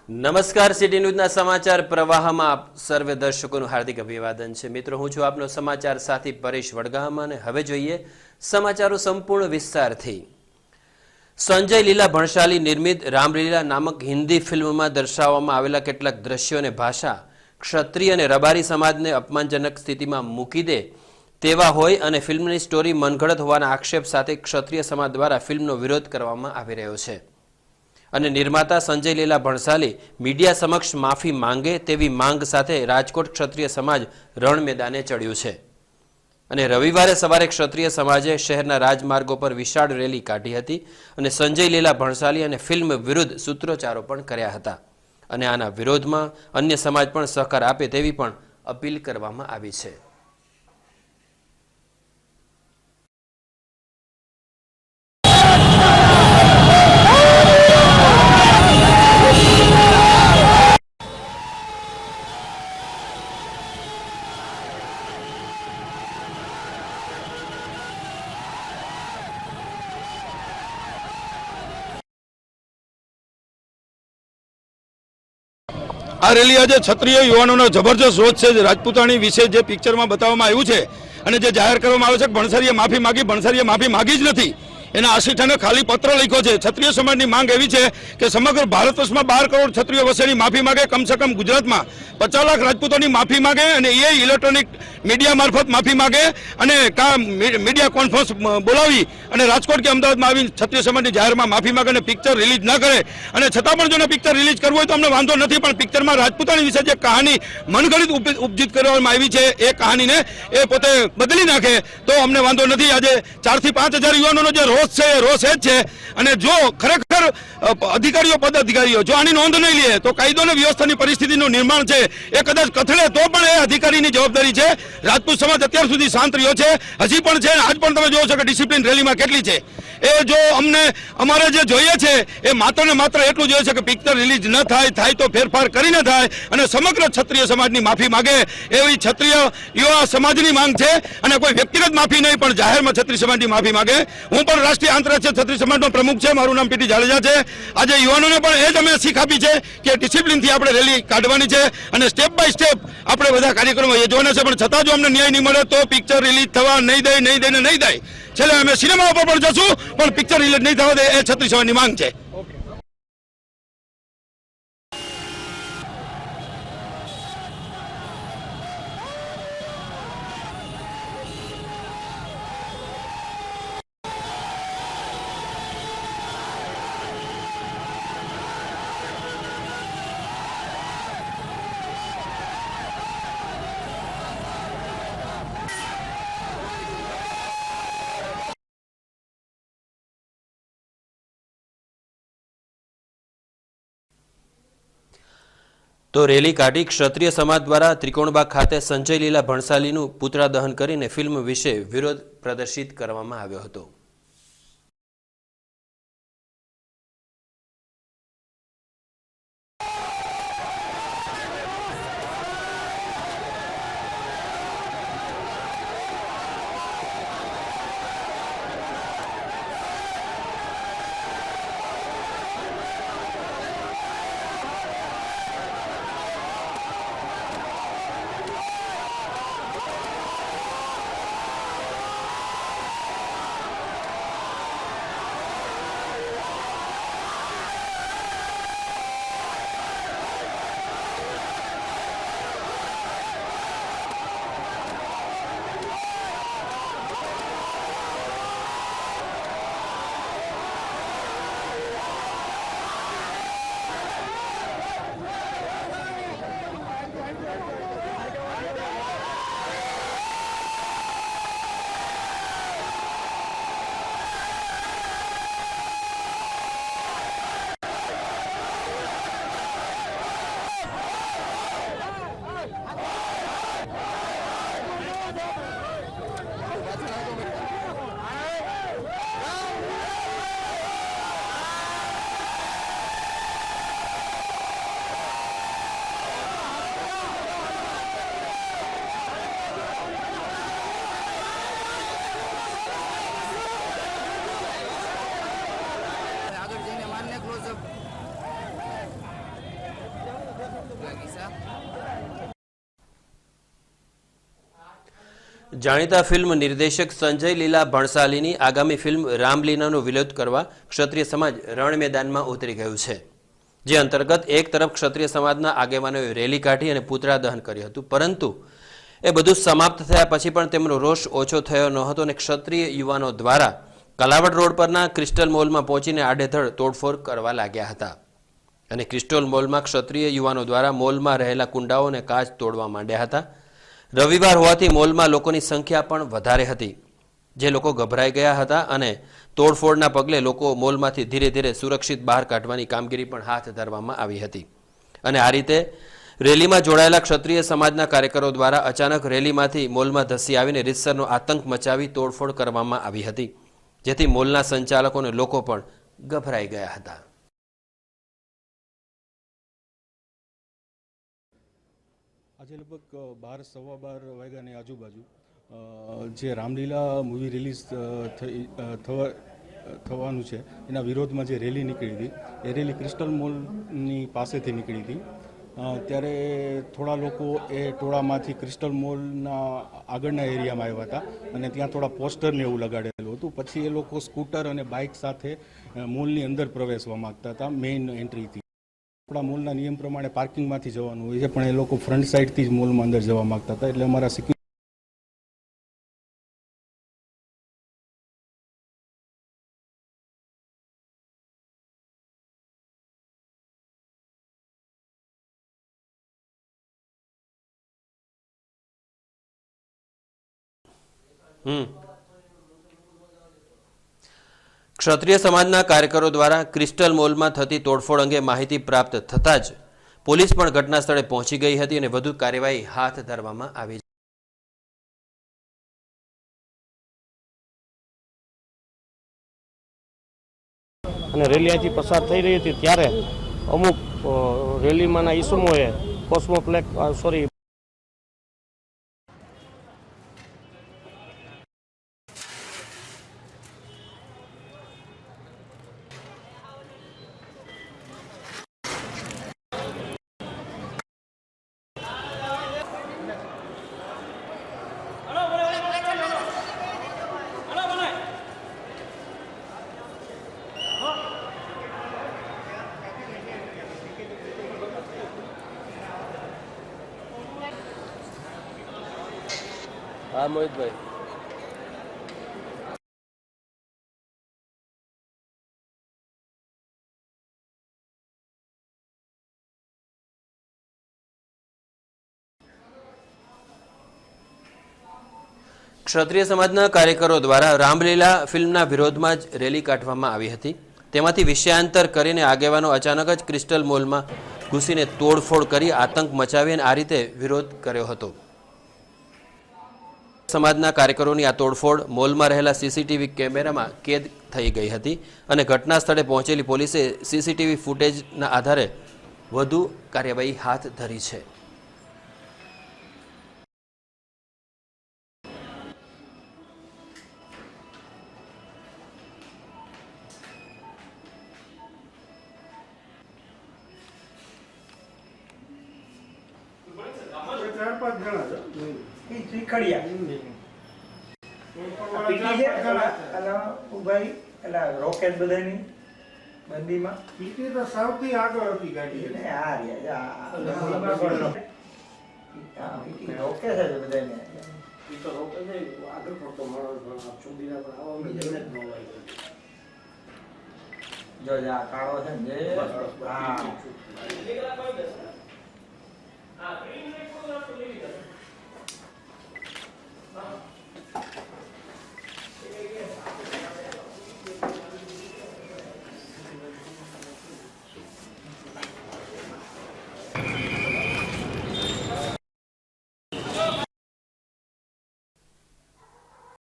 નમસ્કાર, સિટી ન્યૂઝના સમાચાર પ્રવાહમાં આપ સર્વે દર્શકોનું હાર્દિક અભિવાદન છે. મિત્રો, હું છું આપનો સમાચાર સાથી પરેશ વડગામ અને હવે જોઈએ સમાચારો સંપૂર્ણ વિસ્તારથી. સંજય લીલા ભણશાલી નિર્મિત રામલીલા નામક હિન્દી ફિલ્મમાં દર્શાવવામાં આવેલા કેટલાક દ્રશ્યો અને ભાષા ક્ષત્રિય અને રબારી સમાજને અપમાનજનક સ્થિતિમાં મૂકી દે તેવા હોય અને ફિલ્મની સ્ટોરી મનગઢંત હોવાના આક્ષેપ સાથે ક્ષત્રિય સમાજ દ્વારા ફિલ્મનો વિરોધ કરવામાં આવી રહ્યો છે અને નિર્માતા સંજય લીલા ભણસાલી મીડિયા સમક્ષ માફી માંગે તેવી માંગ સાથે રાજકોટ ક્ષત્રિય સમાજ રણ મેદાને ચડ્યું છે અને રવિવારે સવારે ક્ષત્રિય સમાજે શહેરના રાજમાર્ગો પર વિશાળ રેલી કાઢી હતી અને સંજય લીલા ભણસાલી અને ફિલ્મ વિરુદ્ધ સૂત્રોચ્ચારો પણ કર્યા હતા અને આના વિરોધમાં અન્ય સમાજ પણ સહકાર આપે તેવી પણ અપીલ કરવામાં આવી છે. આ રેલી આજે ક્ષત્રિય યુવાનોનો જબરજસ્ત રોષ છે. રાજપૂતાણી વિશે જે પિક્ચરમાં બતાવવામાં આવ્યું છે અને જે જાહેર કરવામાં આવે છે કે ભણસારીએ માફી માગી જ નથી. એના આશિઠાને ખાલી પત્ર લખ્યો છે. ક્ષત્રિય સમાજની માંગ એવી છે કે સમગ્ર ભારત વર્ષમાં 12 કરોડ ક્ષત્રિયો વસેની માફી માગે, કમસે કમ ગુજરાતમાં 50 લાખ રાજપૂતોની માફી માગે અને એ ઇલેક્ટ્રોનિક મીડિયા મારફત માફી માગે અને મીડિયા કોન્ફરન્સ બોલાવી અને રાજકોટ કે અમદાવાદમાં આવી ક્ષત્રિય સમાજની જાહેરમાં માફી માગે અને પિક્ચર રિલીઝ ન કરે. અને છતાં પણ જો પિક્ચર રિલીઝ કરવું હોય તો અમને વાંધો નથી, પણ પિક્ચરમાં રાજપૂતાણી વિશે જે કહાની મનગઢિત ઉપજિત કરવામાં આવી છે એ કહાનીને એ પોતે બદલી નાખે તો અમને વાંધો નથી. આજે 4 થી 5 હજાર યુવાનોનો જે રોષ છે એ રોષ એ જ છે અને જો ખરેખર અધિકારીઓ પદાધિકારીઓ જો આની નોંધ નહીં લે તો કાયદો અને વ્યવસ્થાની પરિસ્થિતિનું નિર્માણ છે એ કદાચ કથળે તો પણ એ અધિકારીની જવાબદારી છે. રાજપૂત સમાજ અત્યાર સુધી શાંત રહ્યો છે, હજી પણ છે. આજ પણ તમે જોવો છો કે ડિસિપ્લિન રેલીમાં કેટલી છે. એ જો અમારે જે જોઈએ છે એ માત્ર ને માત્ર એટલું જોઈએ છે કે પિક્ચર રિલીઝ ન થાય તો ફેરફાર કરીને થાય અને સમગ્ર ક્ષત્રિય સમાજની માફી માગે એવી ક્ષત્રિય યુવા સમાજની માંગ છે અને કોઈ વ્યક્તિગત માફી નહીં પણ જાહેરમાં ક્ષત્રિય સમાજની માફી માગે. હું પણ રાષ્ટ્રીય આંતરરાષ્ટ્રીય ક્ષત્રિય સમાજનો પ્રમુખ છે, મારું નામ પીટી જાડેજા છે. આજે યુવાનોને પણ એ જ અમે શીખ આપી છે કે ડિસિપ્લિનથી આપણે રેલી કાઢવાની છે અને સ્ટેપ બાય સ્ટેપ આપણે બધા કાર્યક્રમો યોજવાના છે, પણ છતાં જો અમને ન્યાય નહીં મળે તો પિક્ચર રિલીઝ થવા નહીં દે. છેલ્લે અમે સિનેમા ઉપર પણ જશું પણ પિક્ચર રિલીઝ નહીં થવા દે એ ક્ષત્રિય સમાજની માંગ છે. તો રેલી કાઢી ક્ષત્રિય સમાજ દ્વારા ત્રિકોણબાગ ખાતે સંજય લીલા ભણસાલીનું પુતળા દહન કરીને ફિલ્મ વિશે વિરોધ પ્રદર્શિત કરવામાં આવ્યો હતો. જાણીતા ફિલ્મ નિર્દેશક સંજય લીલા ભણસાલીની આગામી ફિલ્મ રામલીલાનો વિરોધ કરવા ક્ષત્રિય સમાજ રણ મેદાનમાં ઉતરી ગયું છે, જે અંતર્ગત એક તરફ ક્ષત્રિય સમાજના આગેવાનોએ રેલી કાઢી અને પૂતળા દહન કર્યું હતું, પરંતુ એ બધું સમાપ્ત થયા પછી પણ તેમનો રોષ ઓછો થયો નહોતો અને ક્ષત્રિય યુવાનો દ્વારા કલાવડ રોડ પરના ક્રિસ્ટલ મોલમાં પહોંચીને આડેધડ તોડફોડ કરવા લાગ્યા હતા અને ક્રિસ્ટલ મોલમાં ક્ષત્રિય યુવાનો દ્વારા મોલમાં રહેલા કુંડાઓ અને કાચ તોડવા માંડ્યા હતા. રવિવાર હોવાથી મોલમાં લોકોની સંખ્યા પણ વધારે હતી, જે લોકો ગભરાઈ ગયા હતા અને તોડફોડના પગલે લોકો મોલમાંથી ધીરે ધીરે સુરક્ષિત બહાર કાઢવાની કામગીરી પણ હાથ ધરવામાં આવી હતી અને આ રીતે રેલીમાં જોડાયેલા ક્ષત્રિય સમાજના કાર્યકરો દ્વારા અચાનક રેલીમાંથી મોલમાં ધસી આવીને રીતસરનો આતંક મચાવી તોડફોડ કરવામાં આવી હતી, જેથી મોલના સંચાલકો અને લોકો પણ ગભરાઈ ગયા હતા. આજે લગભગ 12-12 વાગ્યાની આજુબાજુ જે રામલીલા મૂવી રિલીઝ થવાનું છે એના વિરોધમાં જે રેલી નીકળી હતી એ રેલી ક્રિસ્ટલ મોલની પાસેથી નીકળી હતી. ત્યારે થોડા લોકો એ ટોળામાંથી ક્રિસ્ટલ મોલના આગળના એરિયામાં આવ્યા હતા અને ત્યાં થોડા પોસ્ટરને એવું લગાડેલું હતું. પછી એ લોકો સ્કૂટર અને બાઇક સાથે મોલની અંદર પ્રવેશવા માગતા હતા મેઇન એન્ટ્રીથી. આપણા મોલના નિયમ પ્રમાણે પાર્કિંગમાંથી જવાનું હોય છે, પણ એ લોકો ફ્રન્ટ સાઇડથી જ મોલમાં અંદર જવા માગતા હતા. એટલે અમારા સિક્યુરિટી ક્ષત્રિય સમાજના કાર્યકરો દ્વારા ક્રિસ્ટલ મોલમાં થતી તોડફોડ અંગે માહિતી પ્રાપ્ત થતાં જ પોલીસ પણ ઘટના સ્થળે પહોંચી ગઈ હતી અને વધુ કાર્યવાહી હાથ ધરવામાં આવી. અને રેલી અહીંથી પસાર થઈ રહી હતી ત્યારે અમુક રેલીમાંના ઈસમોએ હા મોહિતભાઈ, ક્ષત્રિય સમાજના કાર્યકરો દ્વારા રામલીલા ફિલ્મના વિરોધમાં જ રેલી કાઢવામાં આવી હતી. તેમાંથી વિષયાંતર કરીને આગેવાનો અચાનક જ ક્રિસ્ટલ મોલમાં ઘૂસીને તોડફોડ કરી આતંક મચાવી અને આ રીતે વિરોધ કર્યો હતો. સમાજના કાર્યકરોની આ તોડફોડ મોલમાં રહેલા સીસીટીવી કેમેરામાં કેદ થઈ ગઈ હતી અને ઘટના સ્થળે પહોંચેલી પોલીસે સીસીટીવી ફૂટેજના આધારે વધુ કાર્યવાહી હાથ ધરી છે. રોકેટ બધાની બંદીમાં પીટી તો સૌથી આગળ હતી ગાડી ને આ રોકે છે બધાને ઈ તો રોકે છે આગળ પડતો માણસ ચોદીના પર આવવા જઈને જ નવાઈ જો આ કાળો છે ને હા